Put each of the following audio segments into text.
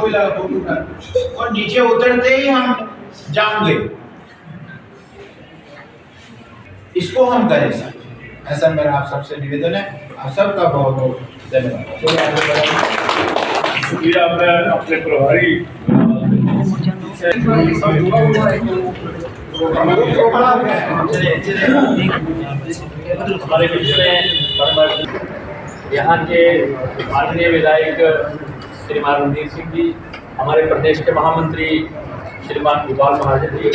भी लगा फोटो का, और नीचे उतरते ही हम जाम गए। इसको हम करें सर, ऐसा मेरा आप सबसे निवेदन है। आप सबका बहुत बहुत धन्यवाद। शुक्रिया। मैं अपने प्रभारी हमारे बीच में यहाँ के माननीय विधायक श्रीमान रणधीर सिंह जी, हमारे प्रदेश के महामंत्री श्रीमान गोपाल महाजन जी,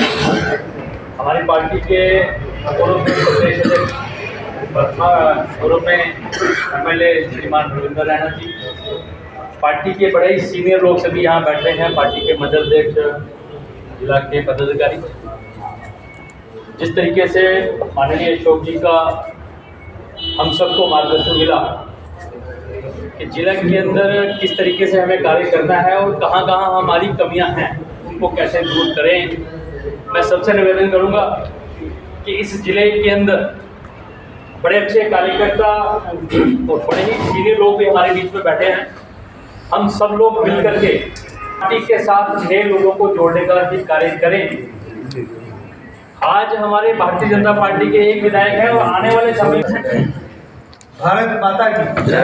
हमारी पार्टी के पूर्व प्रदेश अध्यक्ष पूर्व में MLA श्रीमान रविंद्र रैना जी, पार्टी के बड़े ही सीनियर लोग सभी यहाँ बैठे हैं, पार्टी के मंडल अध्यक्ष, जिला के पदाधिकारी। जिस तरीके से माननीय अशोक जी का हम सबको मार्गदर्शन मिला कि जिला के अंदर किस तरीके से हमें कार्य करना है और कहाँ कहाँ हमारी कमियां हैं, उनको कैसे दूर करें, मैं सबसे निवेदन करूंगा कि इस जिले के अंदर बड़े अच्छे कार्यकर्ता और बड़े ही सीनियर लोग भी हमारे बीच में बैठे हैं। हम सब लोग मिलकर के पार्टी के साथ नए लोगों को जोड़ने का भी कार्य करें। आज हमारे भारतीय जनता पार्टी के एक विधायक हैं और आने वाले समय में भारत माता की जय।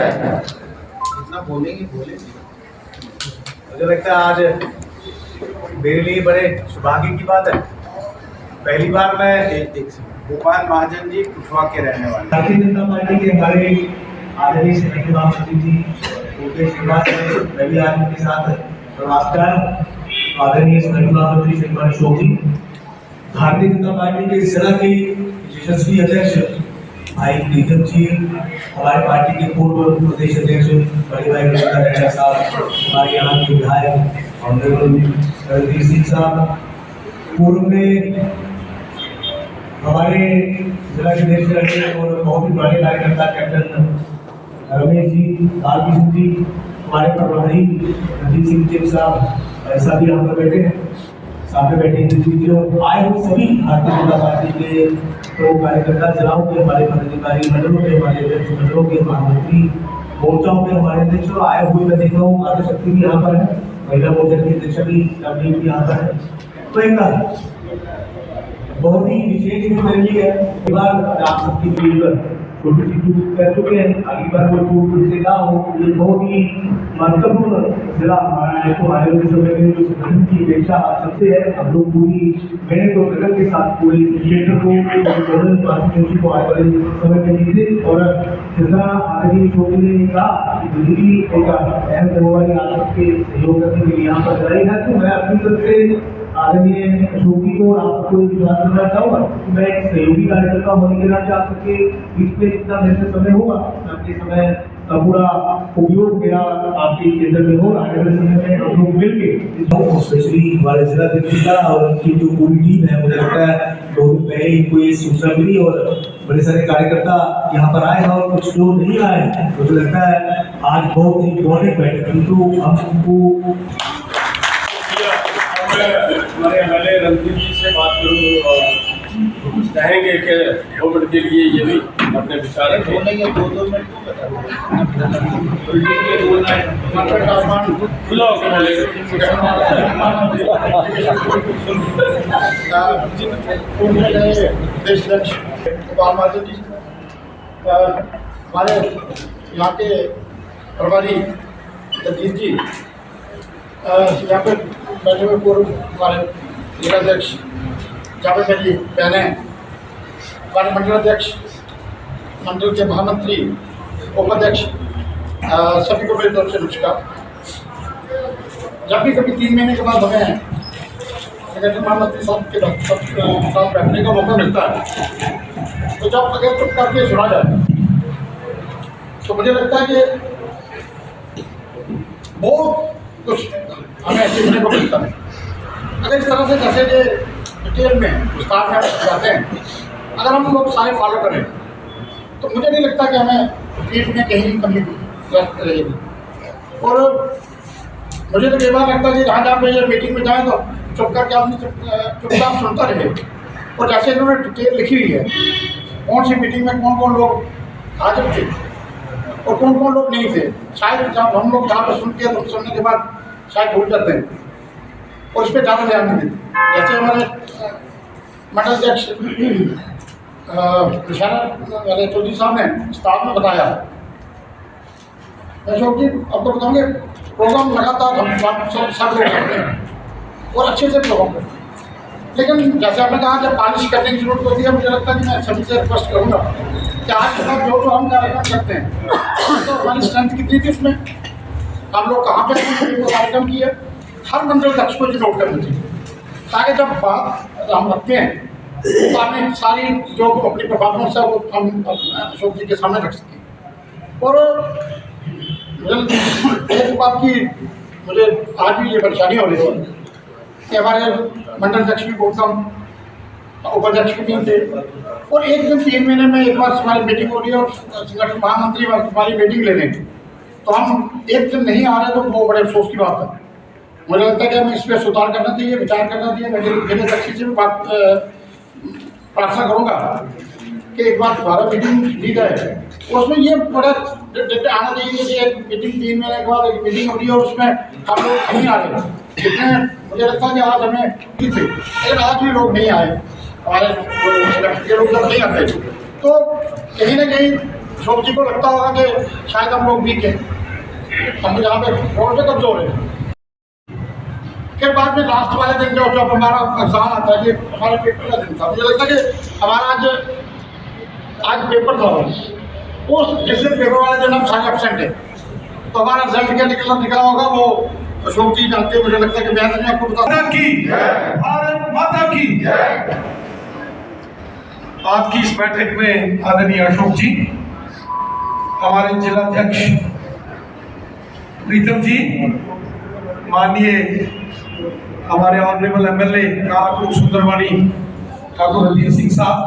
जितना बोलेंगे मुझे लगता है आज मेरे लिए बड़े सौभाग्य की बात है। पहली बार मैं गोपाल महाजन जी कुशवा के रहने वाले भारतीय जनता पार्टी के हमारे आदरणीय सेनापति महामंत्री जी उनके श्रीवास में मैं भी आज उनके साथ प्रवास कर आदरणीय सेनापति महामंत्री श्रीमान अशोक जी, भारतीय जनता पार्टी के जिला के यशस्वी अध्यक्ष भाई प्रीतम जी, हमारे पार्टी के पूर्व प्रदेश अध्यक्ष बड़े भाई रविंद्र साहब, हमारे यहाँ के विधायक ऑनरेबल रणधीर सिंह साहब, पूर्व में हमारे जिला के अध्यक्ष और बहुत ही बड़े कार्यकर्ता कैप्टन रमेश जी, लालकृष्ण जी, हमारे प्रभारी रणजीत सिंह जी साहब, ऐसा भी हम बैठे हैं, सामने बैठे जो आए हुए सभी भारतीय जनता पार्टी के प्रमुख कार्यकर्ता, जिलाओं के हमारे पदाधिकारी, मंडलों के हमारे अध्यक्ष, मंडलों के महामंत्री, मोर्चाओं के हमारे अध्यक्ष, और आए हुए मैं देख रहा हूँ माता शक्ति भी यहाँ पर है, महिला मोर्चा की अध्यक्ष भी यहाँ पर है। तो एक बहुत ही विशेष मेरे लिए है, बार आप सबकी भीड़ पर छोटी सी चूक कर चुके हैं, अगली बार वो चूक फिर से ना हो। ये बहुत ही महत्वपूर्ण जिला हमारा है, तो आने वाले समय में जो संगठन की अपेक्षा सबसे है, हम लोग पूरी मेहनत और लगन के साथ पूरे क्षेत्र को को आने वाले समय में जीते। और जितना आदरणीय अशोक जी ने कहा दिल्ली एक अहम जिम्मेवारी आप सबके सहयोग करने के लिए यहाँ पर कराई है, तो मैं अपनी तरफ से आदरणीय अशोक जी को आप सबको विश्वास करना चाहूँगा कि मैं एक सहयोगी कार्यकर्ता होने के नाते आप सबके बीच में जितना मेरे से समय होगा अपने समय का पूरा उपयोग मेरा आपके केंद्र में हो। आने वाले समय में हम लोग मिलकर स्पेशली हमारे जिला अध्यक्ष और उनकी जो पूरी टीम है, मुझे लगता है 2 दिन पहले ही कोई सूचना मिली और बड़े सारे कार्यकर्ता यहाँ पर आए हैं और कुछ लोग नहीं आए। मुझे लगता है आज बहुत ही इम्पोर्टेंट बैठक, किंतु हम उनको हमारे MLA रणधीर जी से बात करूँ, कहेंगे कि 2 मिनट के लिए ये भी अपने विचार बोलेंगे 2 मिनट खुला गोपाल महाजन जी, हमारे यहाँ के प्रभारी रणधीर जी, यहाँ पे बैठे हुए पूर्व हमारे जिलाध्यक्ष, जहाँ पे मेरी बहनें, हमारे मंडल अध्यक्ष, मंडल के महामंत्री, उपाध्यक्ष, सभी को मेरी तरफ से नमस्कार। जब भी कभी 3 महीने के बाद हमें संगठन महामंत्री साहब के साथ बैठने का मौका मिलता है, तो जब अगर चुप करके सुना जाए तो मुझे लगता है कि बहुत कुछ हमें सीखने को मिलता है। अगर इस तरह से जैसे कि डिटेल में विस्तार में जाते हैं, अगर हम लोग सारे फॉलो करें तो मुझे नहीं लगता कि हमें फील्ड में कहीं कमी रहेगी। और मुझे तो कई बार लगता है कि जहाँ जहाँ पे ये मीटिंग में जाए तो चुप करके आदमी चुपचाप सुनता रहे। और जैसे इन्होंने डिटेल लिखी हुई है, कौन सी मीटिंग में कौन कौन लोग हाजिर थे और कौन कौन लोग नहीं थे, शायद जब हम लोग जहाँ पर सुनने के बाद शायद भूल करते हैं और इस पर ज़्यादा ध्यान नहीं देते। जैसे हमारे मंडल अध्यक्ष निशाना वाले चौधरी साहब ने स्टाफ में बताया, मैं अशोक जी अब तो बताऊँगे प्रोग्राम लगातार हम सब लोग करते हैं और अच्छे से प्रोग्राम करते हैं, लेकिन जैसे आपने कहा जब पॉलिश करने की जरूरत होती है, मुझे लगता है कि मैं सभी से रिक्वेस्ट करूँगा कि आज के बाद जो हम कार्यक्रम करते हैं तो हमारी स्ट्रेंथ कितनी थी उसमें, हम लोग कहाँ पे कार्यक्रम किए, हर मंडल अध्यक्ष को ये नोट करना चाहिए, ताकि जब बात हम रखते हैं तो आपने सारी जो अपनी परफॉर्मेंस है वो हम अशोक जी के सामने रख सकें। और एक बात की मुझे आज भी ये परेशानी हो रही थी कि हमारे मंडल अध्यक्ष भी बहुत कम, उपाध्यक्ष भी नहीं थे, और एक दिन 3 महीने में एक बार हमारी मीटिंग हो रही है और संगठन महामंत्री हमारी मीटिंग ले लेंगे, तो हम एक दिन नहीं आ रहे तो वो बड़े अफसोस की बात है। मुझे लगता है कि हमें इस पर सुधार करना चाहिए, विचार करना चाहिए। मेरे अध्यक्ष से भी बात प्रार्थना करूँगा कि एक बार दोबारा मीटिंग ली जाए, उसमें ये बड़ा आना चाहिए कि एक मीटिंग 3 महीने के बाद एक मीटिंग हो रही है और उसमें हम लोग नहीं आ रहे, जितने मुझे लगता है कि आज हमें ठीक थे, लेकिन आज भी लोग नहीं आए, हमारे के लोग जब नहीं आते तो कहीं ना कहीं अशोक जी को लगता होगा कि शायद हम लोग वीक हैं, हम यहाँ पे रोड पे कब्जोर हैं। फिर बाद में लास्ट वाले दिन जब हमारा एग्जाम आता है, ये हमारे पेपर का दिन था, मुझे लगता है कि हमारा आज पेपर था, उस जिस दिन पेपर वाले दिन हम सारे एबसेंट हैं, तो हमारा रिजल्ट क्या निकला होगा वो अशोक जी जानते हैं। मुझे लगता है कि मैं नहीं आपको बता भारत माता की आज की इस बैठक में आदरणीय अशोक जी, हमारे जिलाध्यक्ष प्रीतम जी, माननीय हमारे ऑनरेबल एमएलए ठाकुर सुंदरवानी ठाकुर रणधीर सिंह साहब,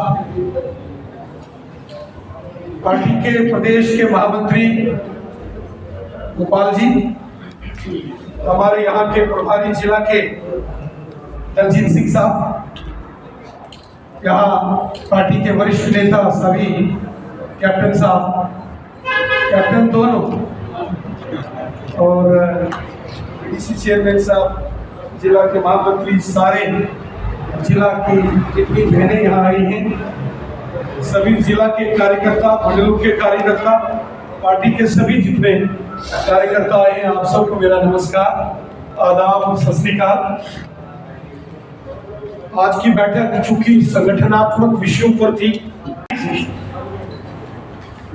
पार्टी के प्रदेश के महामंत्री गोपाल जी, हमारे यहाँ के प्रभारी जिला के दलजीत सिंह साहब, यहाँ पार्टी के वरिष्ठ नेता सभी कैप्टन साहब, कैप्टन दोनों, और डीसी चेयरमैन साहब, जिला के महामंत्री, सारे जिला की जितनी बहनें यहाँ आई हैं, सभी जिला के कार्यकर्ता, मंडलों के कार्यकर्ता, पार्टी के सभी जितने कार्यकर्ता आए हैं, आप सबको मेरा नमस्कार, आदाब, सत श्री अकाल। आज की बैठक चूंकि संगठनात्मक विषयों पर थी,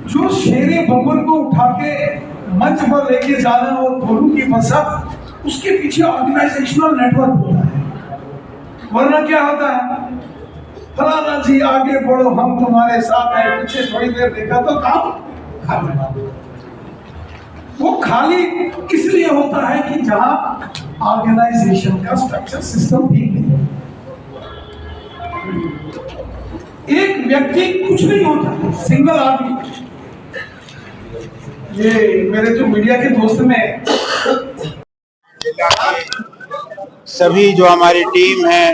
जो शेरे बबुल को उठा के मंच पर लेके जाना और ढोलू की मसक, उसके पीछे ऑर्गेनाइजेशनल नेटवर्क होता है, वरना क्या होता है, फलाना जी आगे बढ़ो हम तुम्हारे साथ हैं, पीछे थोड़ी देर देखा तो काम खाली। वो खाली इसलिए होता है कि जहां ऑर्गेनाइजेशन का स्ट्रक्चर सिस्टम ठीक नहीं है। एक व्यक्ति कुछ नहीं होता, सिंगल आदमी। ये मेरे जो मीडिया के दोस्त में सभी जो हमारी टीम है,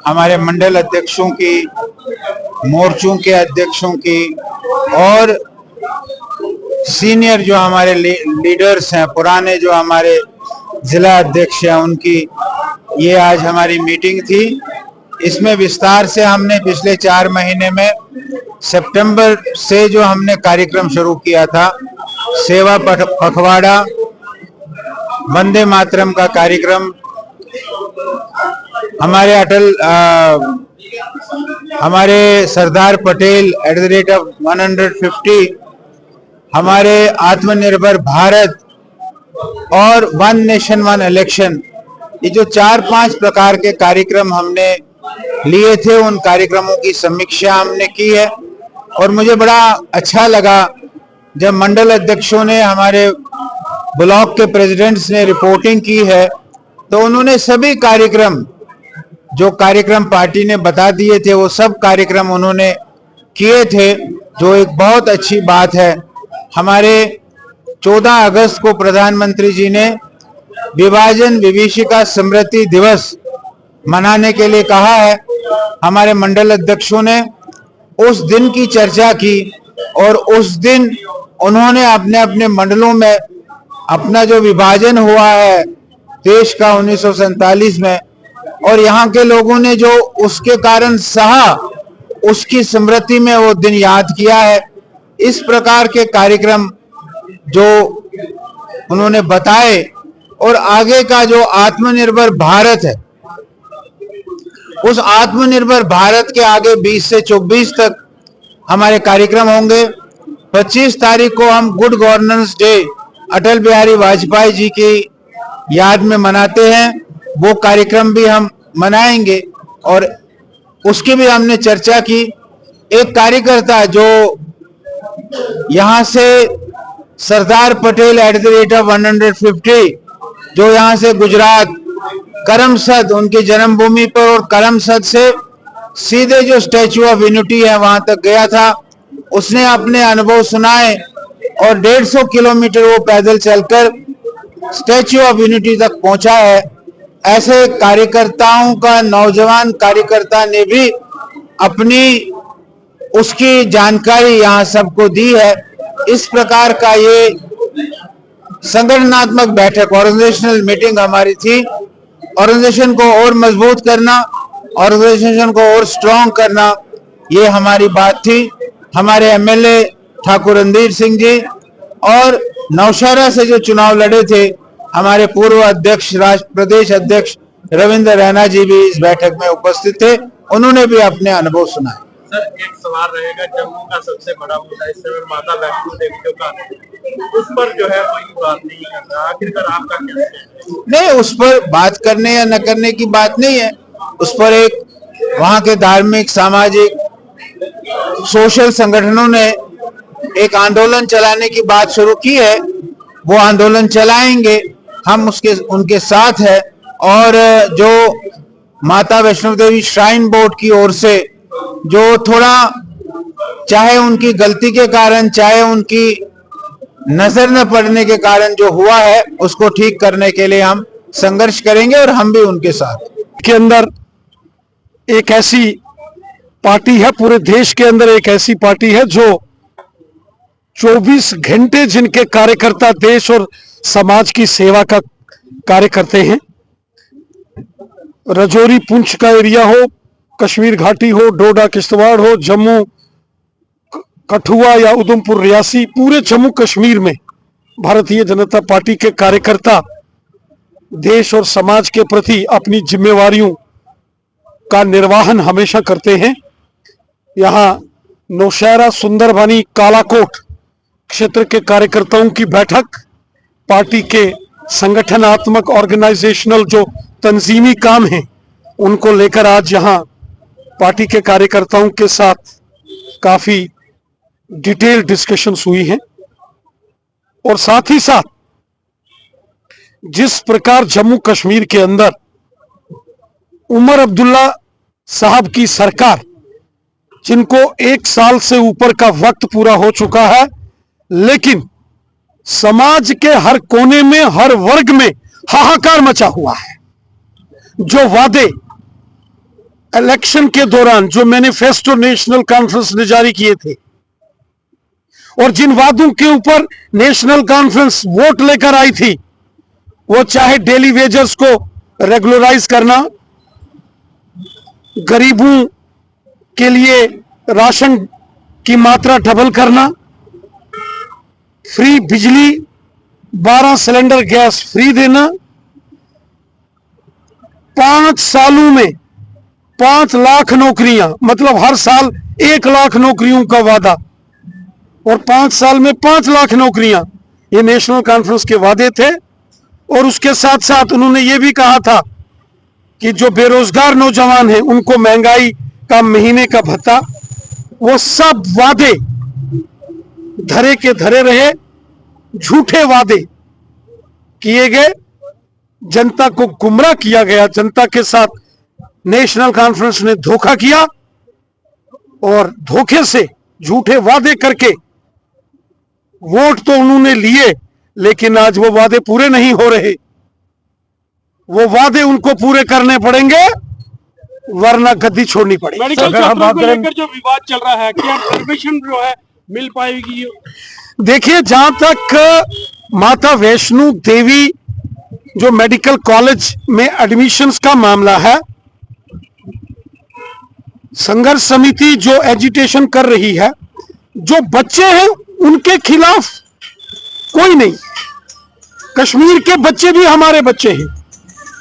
हमारे मंडल अध्यक्षों की, मोर्चों के अध्यक्षों की, और सीनियर जो हमारे लीडर्स हैं, पुराने जो हमारे जिला अध्यक्ष हैं, उनकी ये आज हमारी मीटिंग थी। इसमें विस्तार से हमने पिछले 4 महीने में सितंबर से जो हमने कार्यक्रम शुरू किया था, सेवा पखवाड़ा, वंदे मातरम का कार्यक्रम, हमारे सरदार पटेल @150, हमारे आत्मनिर्भर भारत और वन नेशन वन इलेक्शन, ये जो 4-5 प्रकार के कार्यक्रम हमने लिए थे, उन कार्यक्रमों की समीक्षा हमने की है। और मुझे बड़ा अच्छा लगा जब मंडल अध्यक्षों ने, हमारे ब्लॉक के प्रेसिडेंट्स ने रिपोर्टिंग की है, तो उन्होंने सभी कार्यक्रम, जो कार्यक्रम पार्टी ने बता दिए थे, वो सब कार्यक्रम उन्होंने किए थे, जो एक बहुत अच्छी बात है। हमारे 14 अगस्त को प्रधानमंत्री जी ने विभाजन विभीषिका स्मृति दिवस मनाने के लिए कहा है। हमारे मंडल अध्यक्षों ने उस दिन की चर्चा की और उस दिन उन्होंने अपने अपने मंडलों में अपना जो विभाजन हुआ है देश का 1947 में, और यहाँ के लोगों ने जो उसके कारण सहा, उसकी स्मृति में वो दिन याद किया है। इस प्रकार के कार्यक्रम जो उन्होंने बताए, और आगे का जो आत्मनिर्भर भारत है, उस आत्मनिर्भर भारत के आगे 20 से 24 तक हमारे कार्यक्रम होंगे। 25 तारीख को हम good governance day Atal Bihari Vajpayee ji की याद में मनाते हैं, वो कार्यक्रम भी हम मनाएंगे। और उसकी भी हमने चर्चा की। एक कार्यकर्ता जो यहाँ से सरदार पटेल @150, जो यहाँ से गुजरात करमसद, उनकी जन्मभूमि पर, और करमसद से सीधे जो स्टैच्यू ऑफ यूनिटी है वहां तक गया था। उसने अपने अनुभव सुनाए और 150 किलोमीटर वो पैदल चलकर स्टैच्यू ऑफ यूनिटी तक पहुंचा है। ऐसे कार्यकर्ताओं का, नौजवान कार्यकर्ता ने भी अपनी उसकी जानकारी यहाँ सबको दी है। इस प्रकार का ये संगठनात्मक बैठक, ऑर्गेनाइजेशनल मीटिंग हमारी थी। ऑर्गेनाइजेशन को और मजबूत करना, ऑर्गेनाइजेशन को और स्ट्रांग करना, ये हमारी बात थी। हमारे एमएलए ठाकुर रणधीर सिंह जी और नौशहरा से जो चुनाव लड़े थे, हमारे पूर्व अध्यक्ष, प्रदेश अध्यक्ष रविंद्र रैना जी भी इस बैठक में उपस्थित थे। उन्होंने भी अपने अनुभव सुनाए। सर, एक सवाल रहेगा, जम्मू का सबसे बड़ा मुद्दा इस समय माता वैष्णो देवी जो का, उस पर जो है कोई बात नहीं कर रहा। आखिरकार आपका क्या है? नहीं, उस पर बात करने या न करने की बात नहीं है। उस पर एक वहां के धार्मिक, सामाजिक, सोशल संगठनों ने एक आंदोलन चलाने की बात शुरू की है। वो आंदोलन चलाएंगे, हम उनके साथ है। और जो माता वैष्णो देवी श्राइन बोर्ड की ओर से जो थोड़ा, चाहे उनकी गलती के कारण, चाहे उनकी नजर न पड़ने के कारण जो हुआ है, उसको ठीक करने के लिए हम संघर्ष करेंगे और हम भी उनके साथ। के अंदर एक ऐसी पार्टी है, पूरे देश के अंदर एक ऐसी पार्टी है जो 24 घंटे जिनके कार्यकर्ता देश और समाज की सेवा का कार्य करते हैं। राजौरी पुंछ का एरिया हो, कश्मीर घाटी हो, डोडा किश्तवाड़ हो, जम्मू कठुआ या उधमपुर रियासी, पूरे जम्मू कश्मीर में भारतीय जनता पार्टी के कार्यकर्ता देश और समाज के प्रति अपनी जिम्मेवारियों का निर्वहन हमेशा करते हैं। यहाँ नौशहरा, सुंदरबनी, कालाकोट क्षेत्र के कार्यकर्ताओं की बैठक, पार्टी के संगठनात्मक, ऑर्गेनाइजेशनल जो तंजीमी काम है, उनको लेकर आज यहाँ पार्टी के कार्यकर्ताओं के साथ काफी डिटेल डिस्कशंस हुई हैं। और साथ ही साथ जिस प्रकार जम्मू कश्मीर के अंदर उमर अब्दुल्ला साहब की सरकार, जिनको 1 साल से ऊपर का वक्त पूरा हो चुका है, लेकिन समाज के हर कोने में, हर वर्ग में हाहाकार मचा हुआ है। जो वादे इलेक्शन के दौरान, जो मैनिफेस्टो नेशनल कॉन्फ्रेंस ने जारी किए थे, और जिन वादों के ऊपर नेशनल कॉन्फ्रेंस वोट लेकर आई थी, वो चाहे डेली वेजर्स को रेगुलराइज करना, गरीबों के लिए राशन की मात्रा डबल करना, फ्री बिजली, 12 सिलेंडर गैस फ्री देना, 5 सालों में 5 लाख नौकरियां, मतलब हर साल 1 लाख नौकरियों का वादा, और 5 साल में 5 लाख नौकरियां, ये नेशनल कॉन्फ्रेंस के वादे थे। और उसके साथ साथ उन्होंने ये भी कहा था कि जो बेरोजगार नौजवान हैं, उनको महंगाई का महीने का भत्ता, वो सब वादे धरे के धरे रहे, झूठे वादे किए गए, जनता को गुमराह किया गया। जनता के साथ नेशनल कॉन्फ्रेंस ने धोखा किया और धोखे से झूठे वादे करके वोट तो उन्होंने लिए, लेकिन आज वो वादे पूरे नहीं हो रहे। वो वादे उनको पूरे करने पड़ेंगे, वरना गद्दी छोड़नी पड़ेगी। मेडिकल छात्रों को लेकर जो विवाद चल रहा है, क्या परमिशन जो है मिल पाएगी? देखिए, जहां तक माता वैष्णो देवी जो मेडिकल कॉलेज में एडमिशन्स का मामला है, संघर्ष समिति जो एजिटेशन कर रही है, जो बच्चे हैं उनके खिलाफ कोई नहीं। कश्मीर के बच्चे भी हमारे बच्चे हैं,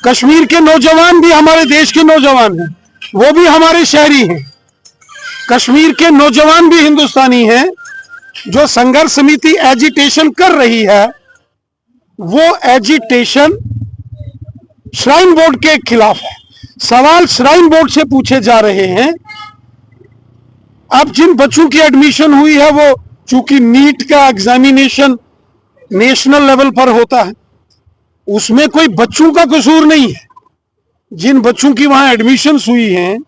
कश्मीर के नौजवान भी हमारे देश के नौजवान हैं, वो भी हमारे शहरी हैं। कश्मीर के नौजवान भी हिंदुस्तानी हैं। जो संघर्ष समिति एजिटेशन कर रही है, वो एजिटेशन श्राइन बोर्ड के खिलाफ है। सवाल श्राइन बोर्ड से पूछे जा रहे हैं। अब जिन बच्चों की एडमिशन हुई है, वो चूंकि नीट का एग्जामिनेशन नेशनल लेवल पर होता है, उसमें कोई बच्चों का कसूर नहीं है। जिन बच्चों की वहां एडमिशन हुई हैं,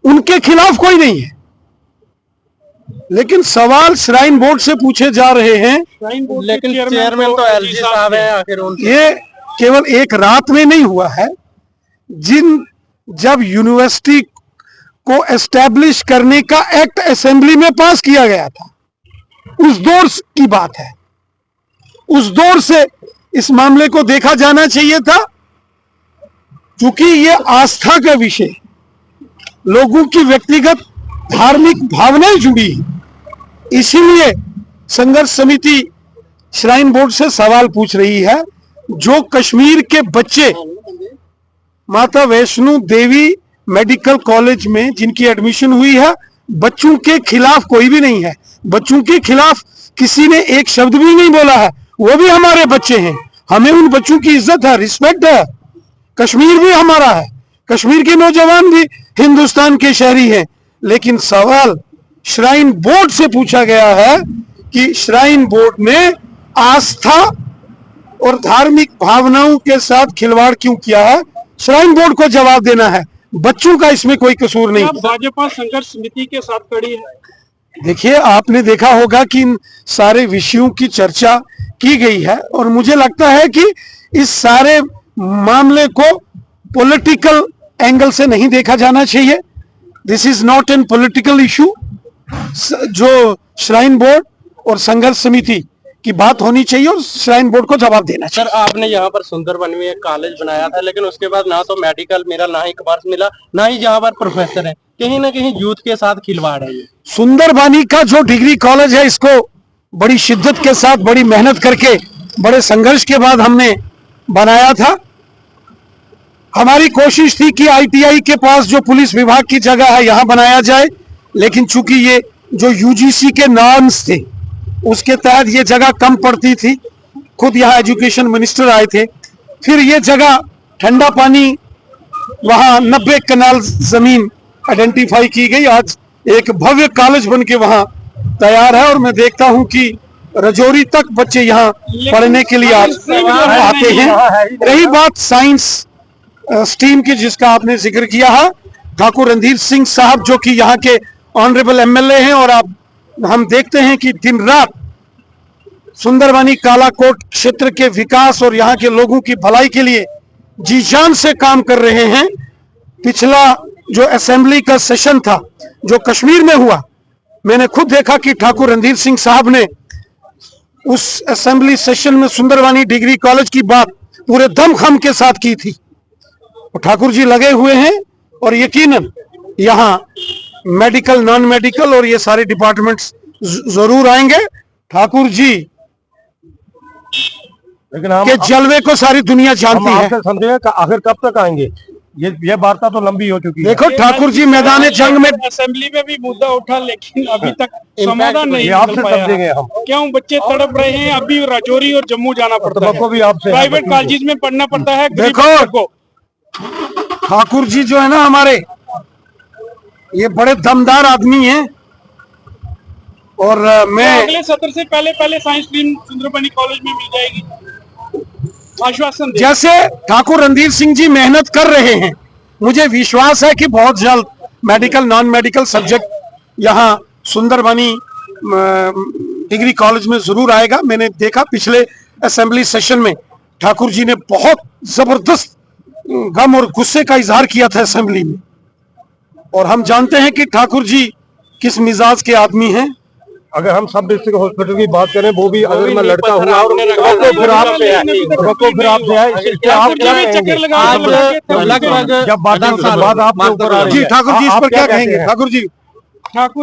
उनके खिलाफ कोई नहीं है। लेकिन सवाल श्राइन बोर्ड से पूछे जा रहे हैं। लेकिन चेयरमैन तो एलजी साहब हैं, आखिर ये केवल एक रात में नहीं हुआ है। जब यूनिवर्सिटी को एस्टैब्लिश करने का एक्ट असेंबली में पास किया गया था, उस दौर की बात है। उस दौर से इस मामले को देखा जाना चाहिए था। क्योंकि ये आस्था का विषय, लोगों की व्यक्तिगत धार्मिक भावनाएं जुड़ी हैं, इसीलिए संघर्ष समिति श्राइन बोर्ड से सवाल पूछ रही है। जो कश्मीर के बच्चे माता वैष्णो देवी मेडिकल कॉलेज में जिनकी एडमिशन हुई है, बच्चों के खिलाफ कोई भी नहीं है। बच्चों के खिलाफ किसी ने एक शब्द भी नहीं बोला है। वो भी हमारे बच्चे हैं, हमें उन बच्चों की इज्जत है, रिस्पेक्ट है। कश्मीर भी हमारा है, कश्मीर के नौजवान भी हिंदुस्तान के शहरी हैं। लेकिन सवाल श्राइन बोर्ड से पूछा गया है कि श्राइन बोर्ड ने आस्था और धार्मिक भावनाओं के साथ खिलवाड़ क्यों किया है। श्राइन बोर्ड को जवाब देना है, बच्चों का इसमें कोई कसूर नहीं। भाजपा संघर्ष समिति के साथ खड़ी है। देखिए, आपने देखा होगा कि इन सारे विषयों की चर्चा की गई है, और मुझे लगता है कि इस सारे मामले को पॉलिटिकल एंगल से नहीं देखा जाना चाहिए। This is not an political issue. जो श्राइन बोर्ड और संघर्ष समिति की बात होनी चाहिए और श्राइन बोर्ड को जवाब देना चाहिए। सर, आपने यहाँ पर सुंदरबन में एक कॉलेज बनाया था, लेकिन उसके बाद ना तो मेडिकल मिला, ना ही कमर्स मिला, ना ही यहाँ पर प्रोफेसर है। कहीं ना कहीं यूथ के साथ खिलवाड़ है। ये सुंदरबानी का जो डिग्री कॉलेज है, इसको बड़ी शिद्दत के साथ, बड़ी मेहनत करके, बड़े संघर्ष के बाद हमने बनाया था। हमारी कोशिश थी कि आईटीआई के पास जो पुलिस विभाग की जगह है, यहां बनाया जाए। लेकिन चूंकि ये जो यूजीसी के नॉर्म्स थे, उसके तहत ये जगह कम पड़ती थी। खुद यहाँ एजुकेशन मिनिस्टर आए थे। फिर ये जगह ठंडा पानी, वहां 90 कनाल जमीन आइडेंटिफाई की गई। आज एक भव्य कॉलेज बन के वहां तैयार है, और मैं देखता हूं कि रजौरी तक बच्चे यहाँ पढ़ने के लिए आते हैं। रही बात साइंस स्ट्रीम की, जिसका आपने जिक्र किया है, ठाकुर रणधीर सिंह साहब जो कि यहाँ के ऑनरेबल एमएलए हैं, और हम देखते हैं कि दिन रात सुंदरबानी कालाकोट क्षेत्र के विकास और यहाँ के लोगों की भलाई के लिए जी जान से काम कर रहे हैं। पिछला जो असेंबली का सेशन था, जो कश्मीर में हुआ, मैंने खुद देखा कि ठाकुर रणधीर सिंह साहब ने उस असेंबली सेशन में सुंदरबानी डिग्री कॉलेज की बात पूरे दमखम के साथ की थी। ठाकुर जी लगे हुए हैं, और यकीनन यहाँ मेडिकल, नॉन मेडिकल और ये सारे डिपार्टमेंट्स जरूर आएंगे। ठाकुर जी लेकिन हम के जलवे को सारी दुनिया जानती है। समझेंगे आखिर कब तक आएंगे। ये वार्ता तो लंबी हो चुकी है। देखो, ठाकुर जी मैदान जंग में असेंबली में भी मुद्दा उठा, लेकिन अभी तक समाधान नहीं आपसे समझेंगे हम। क्यों बच्चे तड़प रहे हैं, अभी राजौरी और जम्मू जाना पड़ता है, भी आपसे प्राइवेट कॉलेज में पढ़ना पड़ता है। देखो, ठाकुर जी जो है ना हमारे, ये बड़े दमदार आदमी हैं, और मैं अगले सत्र से पहले साइंस स्ट्रीम सुंदरबनी कॉलेज में मिल जाएगी, आश्वासन। जैसे ठाकुर रणधीर सिंह जी मेहनत कर रहे हैं, मुझे विश्वास है कि बहुत जल्द मेडिकल, नॉन मेडिकल सब्जेक्ट यहाँ सुंदरबनी डिग्री कॉलेज में जरूर आएगा। मैंने देखा पिछले असेंबली सेशन में ठाकुर जी ने बहुत जबरदस्त गम और गुस्से का इजहार किया था असेंबली में, और हम जानते हैं कि ठाकुर जी किस मिजाज के आदमी हैं। अगर हम सब डिस्ट्रिक्ट हॉस्पिटल की बात करें, वो भी अगर मैं लड़का हुआ और तो फिर आपसे है, तो फिर आपसे है, इससे आप क्या कहेंगे? जब बात आपके ऊपर आ रही है, ठाकुर जी इस पर क्या कहेंगे? ठाकुर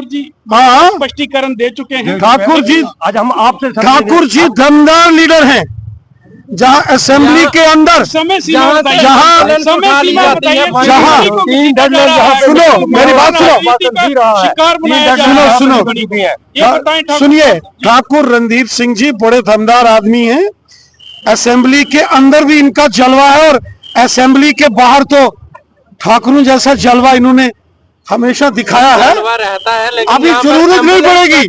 जी हाँ स्पष्टीकरण दे चुके हैं। ठाकुर जी आज हम आपसे ठाकुर जी दमदार लीडर हैं। जहां असेंबली के अंदर समय सीमा जहां सुनो मेरी बात सुनिए। ठाकुर रणधीर सिंह जी बड़े दमदार आदमी हैं। असेंबली के अंदर भी इनका जलवा है और असेंबली के बाहर तो ठाकुरों जैसा जलवा इन्होंने हमेशा दिखाया है। रहता है, लेकिन अभी जरूरत नहीं पड़ेगी,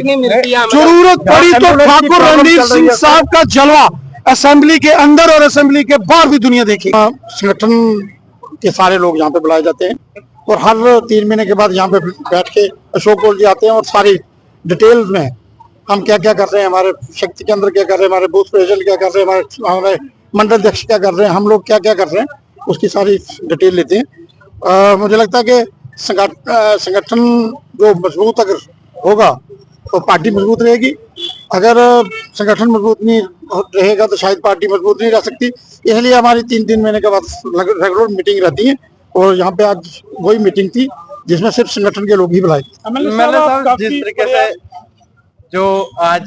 जरूरत पड़ी तो ठाकुर रणधीर सिंह साहब का जलवा असेंबली के अंदर और असेंबली के बाहर भी दुनिया देखेगी। संगठन के सारे लोग यहाँ पे बुलाए जाते हैं और हर 3 महीने के बाद यहाँ पे बैठ के अशोक गोल्ड जी आते हैं और सारी डिटेल में हम क्या क्या कर रहे हैं, हमारे शक्ति केंद्र क्या कर रहे हैं, हमारे बूथ प्रेसिडेंट क्या कर रहे हैं, हमारे मंडल अध्यक्ष क्या कर रहे हैं, हम लोग क्या क्या कर रहे हैं, उसकी सारी डिटेल लेते हैं। मुझे लगता है कि संगठन जो मजबूत अगर होगा तो पार्टी मजबूत रहेगी। अगर संगठन मजबूत नहीं रहेगा तो शायद पार्टी मजबूत नहीं रह सकती। इसलिए हमारी 3-3 महीने के बाद रेगुलर मीटिंग रहती है और यहाँ पे आज वही मीटिंग थी जिसमें सिर्फ संगठन के लोग ही बुलाए। जिस तरीके से जो आज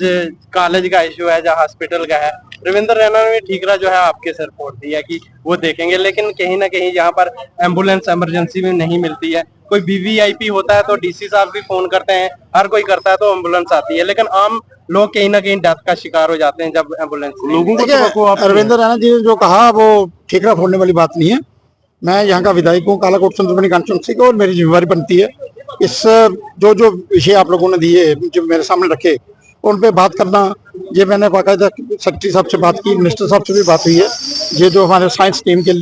कॉलेज का इशू है, जहाँ हॉस्पिटल का है, रविंद्र रैना ने ठीकरा जो है आपके सर रिपोर्ट दी है कि वो देखेंगे, लेकिन कहीं ना कहीं यहाँ पर एम्बुलेंस इमरजेंसी में नहीं मिलती है। कोई वीवीआईपी होता है तो डीसी साहब भी फोन करते हैं, हर कोई करता है तो एम्बुलेंस आती है, लेकिन आम लोग कहीं ना कहीं डेथ का शिकार हो जाते हैं जब एम्बुलेंस लोगों को। रविंद्र रैना जी ने जो कहा वो ठीकरा फोड़ने वाली बात नहीं है। मैं यहाँ का विधायक हूँ कालाकोट सुंदरबनी कॉन्स्टिट्यूंसी को और मेरी जिम्मेवारी बनती है इस जो जो विषय आप लोगों ने दिए, जो मेरे सामने रखे, उन पे बात करना। ये मैंने बाकायदा सेक्रेटरी साहब से बात की, मिनिस्टर साहब से भी बात हुई है। ये जो हमारे साइंस टीम के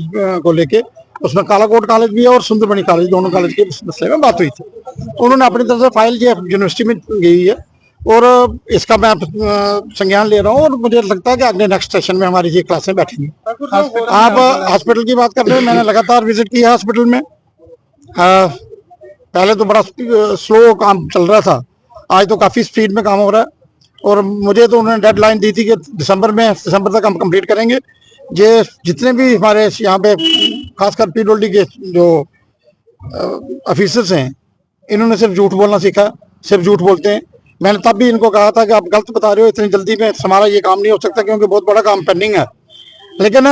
को लेके, उसमें कालाकोट कॉलेज भी है और सुंदरबनी कॉलेज, दोनों कॉलेज के मसले में बात हुई थी। उन्होंने अपनी तरफ से फाइल की यूनिवर्सिटी में गई है और इसका मैं संज्ञान ले रहा हूँ और मुझे लगता है कि अगले नेक्स्ट सेशन में हमारी ये क्लासें बैठेंगी। आप हॉस्पिटल की बात कर रहे हैं, मैंने लगातार विजिट किया हॉस्पिटल में। पहले तो बड़ा स्लो काम चल रहा था, आज तो काफी स्पीड में काम हो रहा है और मुझे तो उन्होंने डेडलाइन दी थी कि दिसंबर तक हम कंप्लीट करेंगे। ये जितने भी हमारे यहाँ पे खासकर पीडब्ल्यूडी के जो ऑफिसर्स हैं, इन्होंने सिर्फ झूठ बोलना सीखा, सिर्फ झूठ बोलते हैं। मैंने तब भी इनको कहा था कि आप गलत बता रहे हो, इतनी जल्दी में हमारा ये काम नहीं हो सकता क्योंकि बहुत बड़ा काम पेंडिंग है। लेकिन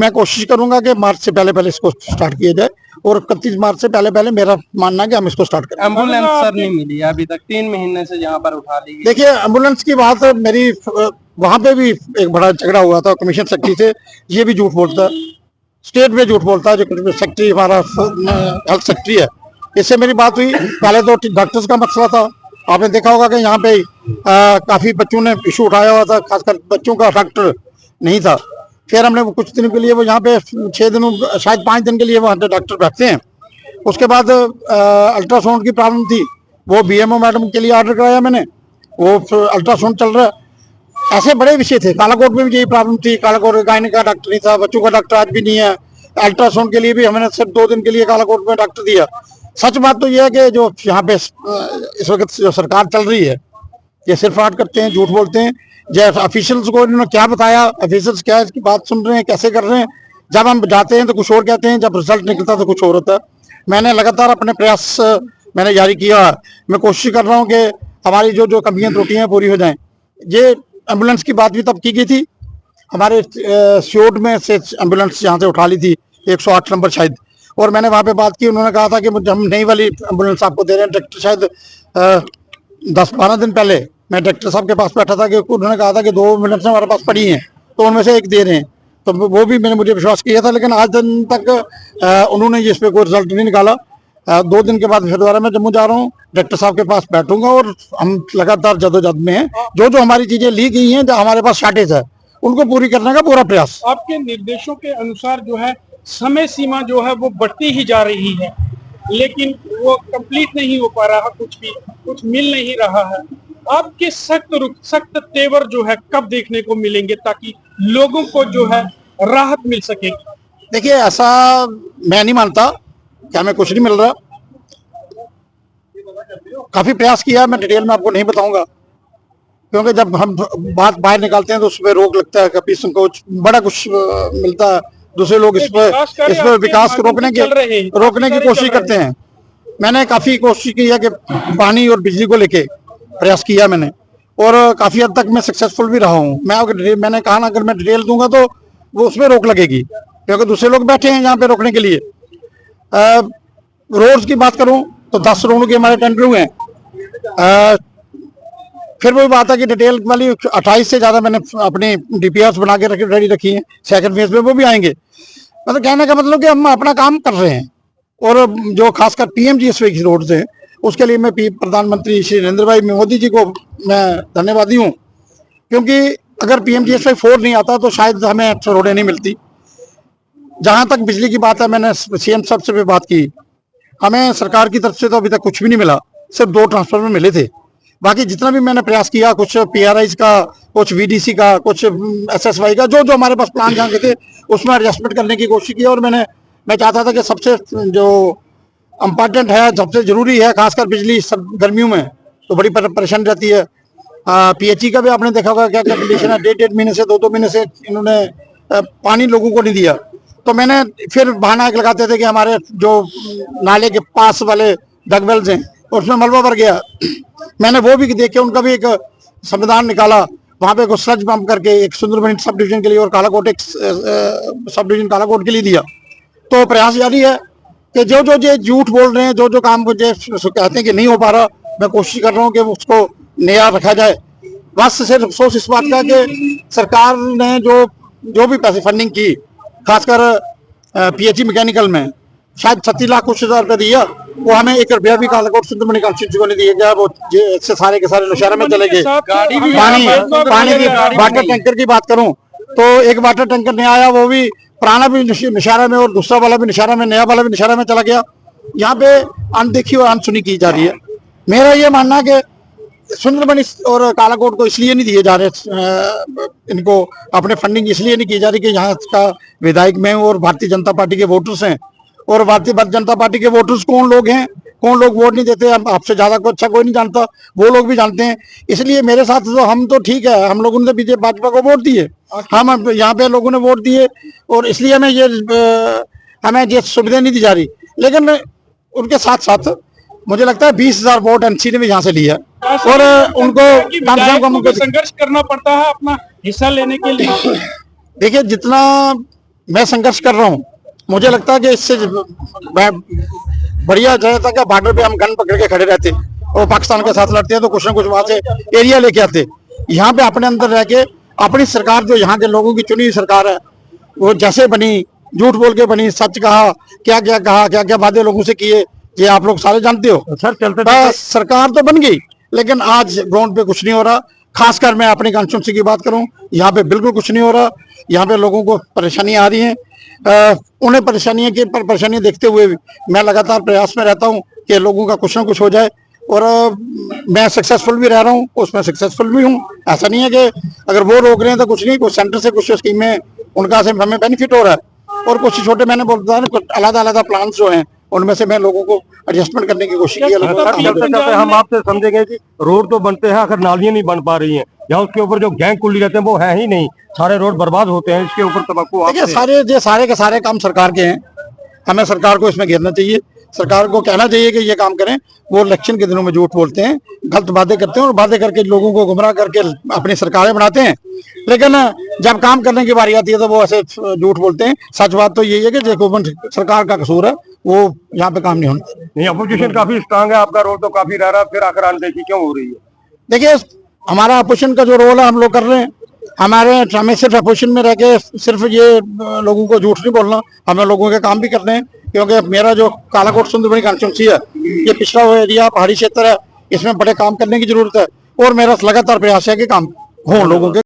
मैं कोशिश करूंगा कि मार्च से पहले इसको स्टार्ट किया जाए और 31 मार्च से पहले मेरा मानना है कि हम इसको स्टार्ट करें। एम्बुलेंस सर नहीं मिली अभी तक, 3 महीने से यहाँ पर उठा ली। देखिए, एम्बुलेंस की बात मेरी वहां पे भी एक बड़ा झगड़ा हुआ था कमीशन सेक्रेटरी से। ये भी झूठ बोलता है, स्टेट में झूठ बोलता है। जो सेक्रेटरी हमारा हेल्थ सेक्रेटरी है, इससे मेरी बात हुई। पहले तो डॉक्टर्स का मसला था, आपने देखा होगा कि यहाँ पे काफी बच्चों ने इशू उठाया हुआ था, खासकर बच्चों का डॉक्टर नहीं था। फिर हमने कुछ दिन के लिए वो यहाँ पे 6 दिनों शायद 5 दिन के लिए वहाँ पे डॉक्टर बैठते हैं। उसके बाद अल्ट्रासाउंड की प्रॉब्लम थी, वो बीएमओ मैडम के लिए ऑर्डर कराया मैंने, वो अल्ट्रासाउंड चल रहा है। ऐसे बड़े विषय थे। कालाकोट में भी यही प्रॉब्लम थी, कालाकोट में गायने का डॉक्टर नहीं था, बच्चों का डॉक्टर आज भी नहीं है। अल्ट्रासाउंड के लिए भी हमने सिर्फ 2 दिन के लिए कालाकोट में डॉक्टर दिया। सच बात तो यह है कि जो यहाँ पे इस वक्त जो सरकार चल रही है, ये सिर्फ फ्रॉड करते हैं, झूठ बोलते हैं। जब ऑफिशियल्स को इन्होंने क्या बताया, ऑफिशियल्स क्या इसकी बात सुन रहे हैं, कैसे कर रहे हैं। जब हम जाते हैं तो कुछ और कहते हैं, जब रिजल्ट निकलता तो कुछ और होता है। मैंने लगातार अपने प्रयास मैंने जारी किया। मैं कोशिश कर रहा हूँ कि हमारी जो जो कमियां त्रुटियां पूरी हो जाएं। ये एम्बुलेंस की बात भी तब की गई थी, हमारे सियोट में से एम्बुलेंस यहाँ से उठा ली थी 108 नंबर शायद, और मैंने वहाँ पे बात की। उन्होंने कहा था कि हम नई वाली एम्बुलेंस आपको दे रहे हैं। डायरेक्टर शायद 10-12 दिन पहले मैं डायरेक्टर साहब के पास बैठा था कि उन्होंने कहा था कि 2 एम्बुलेंस हमारे पास पड़ी हैं, तो उनमें से एक दे रहे हैं। तो वो भी मैंने मुझे विश्वास किया था, लेकिन आज दिन तक उन्होंने इस पर कोई रिजल्ट नहीं निकाला। 2 दिन के बाद फिर दोबारा मैं जम्मू जा रहा हूँ, डायरेक्टर साहब के पास बैठूंगा और हम लगातार जदोजहद में हैं। जो जो हमारी चीजें ली गई हैं, जो हमारे पास शॉर्टेज है, उनको पूरी करने का पूरा प्रयास। आपके निर्देशों के अनुसार जो है समय सीमा जो है वो बढ़ती ही जा रही है, लेकिन वो कंप्लीट नहीं हो पा रहा, कुछ मिल नहीं रहा है। आपके सख्त तेवर जो है कब देखने को मिलेंगे ताकि लोगों को जो है राहत मिल सके? देखिए, ऐसा मैं नहीं मानता कि हमें कुछ नहीं मिल रहा। काफी प्रयास किया, मैं डिटेल में आपको नहीं बताऊंगा, क्योंकि जब हम बात बाहर निकालते हैं तो उस पर रोक लगता है, कभी संकोच बड़ा कुछ मिलता है, दूसरे लोग इस पर विकास को रोकने की कोशिश करते हैं। मैंने काफी कोशिश की है कि पानी और बिजली को लेके प्रयास किया मैंने, और काफी हद तक मैं सक्सेसफुल भी रहा हूँ। मैंने कहा ना, अगर मैं डिटेल दूंगा तो वो उसमें रोक लगेगी, क्योंकि दूसरे लोग बैठे हैं यहाँ पे रोकने के लिए। रोड्स की बात करूं तो 10 रोडों के हमारे टेंडर हुए हैं। फिर वही बात है कि डिटेल वाली 28 से ज्यादा मैंने अपनी डीपीआर बना के रेडी रखी है, सेकंड फेज में वो भी आएंगे। मतलब कहने का मतलब कि हम अपना काम कर रहे हैं, और जो खासकर पीएमजीएसवाई की रोड है उसके लिए मैं प्रधानमंत्री श्री नरेंद्र भाई मोदी जी को मैं धन्यवादी हूँ, क्योंकि अगर पीएमजीएसवाई 4 नहीं आता तो शायद हमें रोडें नहीं मिलती। जहां तक बिजली की बात है, मैंने सीएम साहब से भी बात की, हमें सरकार की तरफ से तो अभी तक कुछ भी नहीं मिला, सिर्फ 2 ट्रांसफार्मर मिले थे। बाकी जितना भी मैंने प्रयास किया, कुछ पीआरआई का, कुछ वीडीसी का, कुछ एसएसवाई का, जो हमारे पास प्लान जहाँ के थे उसमें एडजस्टमेंट करने की कोशिश की। और मैं चाहता था कि सबसे जो इम्पोर्टेंट है, सबसे जरूरी है, खासकर बिजली गर्मियों में तो बड़ी परेशानी रहती है। पीएचई का भी आपने देखा होगा क्या क्या कंडीशन है, 1.5 महीने से 2 महीने से इन्होंने पानी लोगों को नहीं दिया। तो मैंने फिर बहाना एक लगाते थे कि हमारे जो नाले के पास वाले डगवेल्स हैं उसमें मलबा भर गया। मैंने वो भी देख के उनका भी एक संविधान निकाला, वहां पे कुछ स्लज पंप करके एक सुंदरबनी सब डिवीजन के लिए और कालाकोट एक सब डिवीजन कालाकोट के लिए दिया। तो प्रयास जारी है कि जो झूठ बोल रहे हैं, जो काम मुझे कहते हैं कि नहीं हो पा रहा, मैं कोशिश कर रहा हूँ कि उसको नया रखा जाए। बस सिर्फ अफसोस इस बात का कि सरकार ने जो भी पैसे फंडिंग की, खासकर पीएचई मैकेनिकल में शायद 36 लाख कुछ हजार रुपया दिया, वो हमें 1 रुपया भी कालाकोट सुंदरबनी कॉन्स्टिट्यूंसी को नहीं दिया गया। वो सारे के सारे नौशहरा में चले गए। पानी की वाटर टैंकर की बात करूं तो एक वाटर टैंकर नहीं आया, वो भी पुराना भी नौशहरा में और दूसरा वाला भी नौशहरा में, नया वाला भी नौशहरा में चला गया। यहाँ पे अनदेखी और अनसुनी की जा रही है। मेरा ये मानना है कि सुंदरबनी और कालाकोट को इसलिए नहीं दिए जा रहे, इनको अपने फंडिंग इसलिए नहीं की जा रही कि यहाँ का विधायक में और भारतीय जनता पार्टी के वोटर्स हैं, और भारतीय जनता पार्टी के वोटर्स कौन लोग हैं, कौन लोग वोट नहीं देते, आपसे ज्यादा को अच्छा कोई नहीं जानता, वो लोग भी जानते हैं। इसलिए मेरे साथ तो हम तो ठीक है, हम लोगों ने बीजेपी भाजपा को वोट दिए, हम यहाँ पे लोगों ने वोट दिए, और इसलिए हमें ये सुविधा नहीं दी जा रही। लेकिन उनके साथ साथ मुझे लगता है 20,000 वोट एनसी ने भी यहाँ से लिया, और उनको संघर्ष करना पड़ता है अपना हिस्सा लेने के लिए। देखिए, जितना मैं संघर्ष कर रहा हूँ, मुझे लगता है कि इससे बढ़िया रहता कि बॉर्डर पे हम गन पकड़ के खड़े रहते और पाकिस्तान के साथ लड़ते हैं, तो कुछ ना कुछ वहां से एरिया लेके आते। यहाँ पे अपने अंदर रह के अपनी सरकार, जो यहाँ के लोगों की चुनी हुई सरकार है, वो जैसे बनी, झूठ बोल के बनी, सच कहा, क्या क्या वादे लोगों से किए, ये आप लोग सारे जानते हो। सर चलते सरकार तो बन गई, लेकिन आज ग्राउंड पे कुछ नहीं हो रहा। खासकर मैं अपनी कॉन्स्टिट्यूंसी की बात करूं, यहाँ पे बिल्कुल कुछ नहीं हो रहा। यहाँ पे लोगों को परेशानियां आ रही हैं, उन्हें परेशानियां देखते हुए मैं लगातार प्रयास में रहता हूं कि लोगों का कुछ ना कुछ हो जाए, और मैं सक्सेसफुल भी रह रहा हूं, उसमें सक्सेसफुल भी हूं। ऐसा नहीं है कि अगर वो रोक रहे हैं तो कुछ नहीं, कुछ सेंटर से कुछ स्कीमें उनका से हमें बेनिफिट हो रहा है, और कुछ छोटे मैंने बोलता है अलग-अलग प्लान जो हैं उनमें से मैं लोगों को एडजस्टमेंट करने की कोशिश की है। हम आपसे समझेंगे कि रोड तो बनते हैं, अगर नालियां नहीं बन पा रही हैं या उसके ऊपर जो गैंग कुल्ली रहते हैं वो है ही नहीं, सारे रोड बर्बाद होते हैं, इसके ऊपर तवक्को देखिए, सारे के सारे काम सरकार के हैं, हमें सरकार को इसमें घेरना चाहिए, सरकार को कहना चाहिए कि ये काम करें। वो इलेक्शन के दिनों में झूठ बोलते हैं, गलत बातें करते हैं, और बातें करके लोगों को गुमराह करके अपनी सरकारें बनाते हैं, लेकिन जब काम करने की बारी आती है तो वो ऐसे झूठ बोलते हैं। सच बात तो यही है कि जो सरकार का कसूर है, वो यहाँ पे काम नहीं होना। नहीं, अपोजिशन काफी स्ट्रांग है, आपका रोल तो काफी रह रहा है, फिर आकर अनदेखी क्यों हो रही है? देखिए, हमारा अपोजिशन का जो रोल है हम लोग कर रहे हैं। हमें सिर्फ अपोजिशन में रह के सिर्फ ये लोगों को झूठ नहीं बोलना, हमें लोगों के काम भी करने हैं, क्योंकि मेरा जो कालाकोट सुंदरबनी कॉन्स्टिट्यूंसी है, ये पिछड़ा हुआ एरिया, पहाड़ी क्षेत्र है, इसमें बड़े काम करने की जरूरत है, और मेरा लगातार प्रयास है कि काम हो लोगों के।